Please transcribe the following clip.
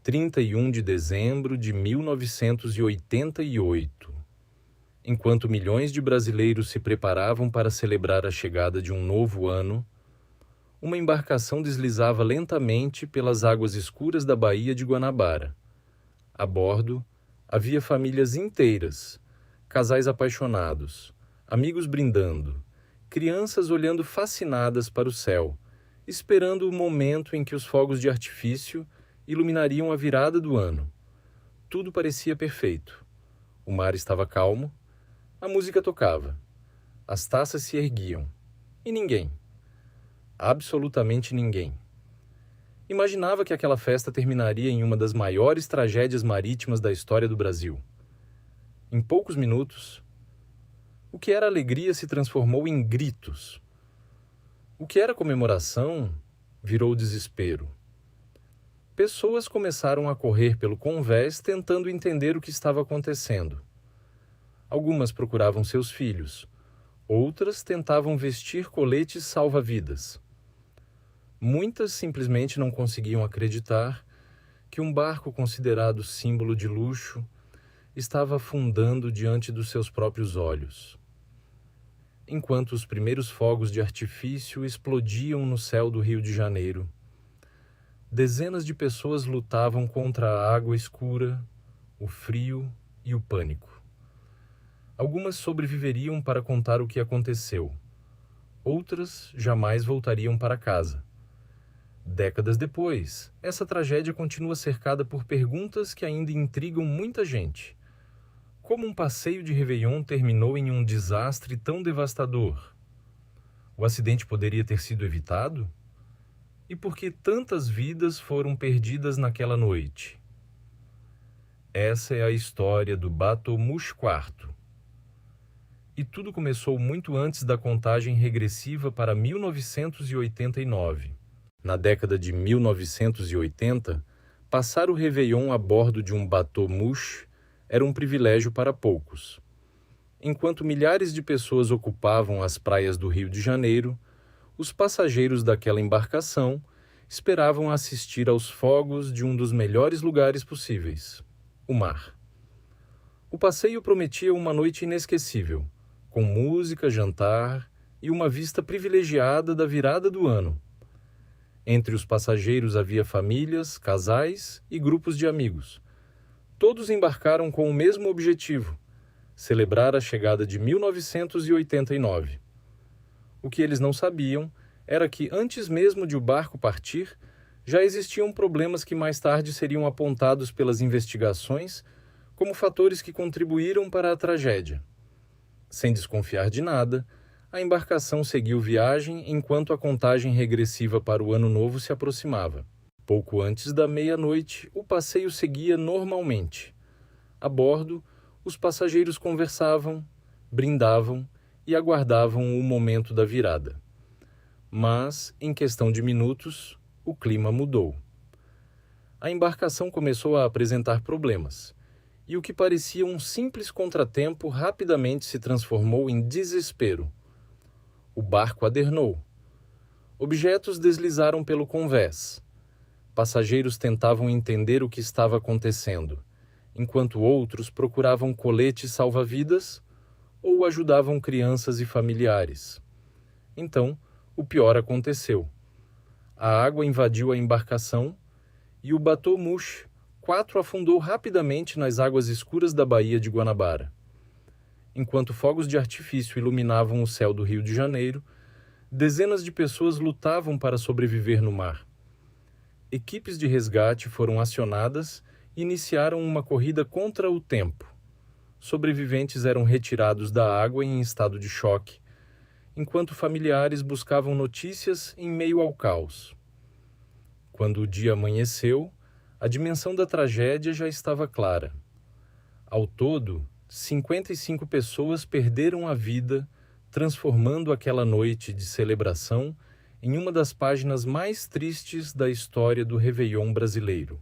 31 de dezembro de 1988. Enquanto milhões de brasileiros se preparavam para celebrar a chegada de um novo ano, uma embarcação deslizava lentamente pelas águas escuras da Baía de Guanabara. A bordo, havia famílias inteiras, casais apaixonados, amigos brindando, crianças olhando fascinadas para o céu, esperando o momento em que os fogos de artifício iluminariam a virada do ano. Tudo parecia perfeito. O mar estava calmo, a música tocava, as taças se erguiam, e ninguém, absolutamente ninguém, imaginava que aquela festa terminaria em uma das maiores tragédias marítimas da história do Brasil. Em poucos minutos, o que era alegria se transformou em gritos. O que era comemoração virou desespero. Pessoas começaram a correr pelo convés tentando entender o que estava acontecendo. Algumas procuravam seus filhos, outras tentavam vestir coletes salva-vidas. Muitas simplesmente não conseguiam acreditar que um barco considerado símbolo de luxo estava afundando diante dos seus próprios olhos. Enquanto os primeiros fogos de artifício explodiam no céu do Rio de Janeiro, dezenas de pessoas lutavam contra a água escura, o frio e o pânico. Algumas sobreviveriam para contar o que aconteceu. Outras jamais voltariam para casa. Décadas depois, essa tragédia continua cercada por perguntas que ainda intrigam muita gente. Como um passeio de Réveillon terminou em um desastre tão devastador? O acidente poderia ter sido evitado? E por que tantas vidas foram perdidas naquela noite? Essa é a história do Bateau Mouche IV. E tudo começou muito antes da contagem regressiva para 1989. Na década de 1980, passar o Réveillon a bordo de um Bateau Mouche era um privilégio para poucos. Enquanto milhares de pessoas ocupavam as praias do Rio de Janeiro, os passageiros daquela embarcação esperavam assistir aos fogos de um dos melhores lugares possíveis, o mar. O passeio prometia uma noite inesquecível, com música, jantar e uma vista privilegiada da virada do ano. Entre os passageiros havia famílias, casais e grupos de amigos. Todos embarcaram com o mesmo objetivo: celebrar a chegada de 1989. O que eles não sabiam era que, antes mesmo de o barco partir, já existiam problemas que mais tarde seriam apontados pelas investigações como fatores que contribuíram para a tragédia. Sem desconfiar de nada, a embarcação seguiu viagem enquanto a contagem regressiva para o Ano Novo se aproximava. Pouco antes da meia-noite, o passeio seguia normalmente. A bordo, os passageiros conversavam, brindavam e aguardavam o momento da virada. Mas, em questão de minutos, o clima mudou. A embarcação começou a apresentar problemas, e o que parecia um simples contratempo rapidamente se transformou em desespero. O barco adernou. Objetos deslizaram pelo convés. Passageiros tentavam entender o que estava acontecendo, enquanto outros procuravam coletes salva-vidas ou ajudavam crianças e familiares. Então, o pior aconteceu. A água invadiu a embarcação e o Bateau Mouche IV afundou rapidamente nas águas escuras da Baía de Guanabara. Enquanto fogos de artifício iluminavam o céu do Rio de Janeiro, dezenas de pessoas lutavam para sobreviver no mar. Equipes de resgate foram acionadas e iniciaram uma corrida contra o tempo. Sobreviventes eram retirados da água em estado de choque, enquanto familiares buscavam notícias em meio ao caos. Quando o dia amanheceu, a dimensão da tragédia já estava clara. Ao todo, 55 pessoas perderam a vida, transformando aquela noite de celebração em uma das páginas mais tristes da história do Réveillon brasileiro.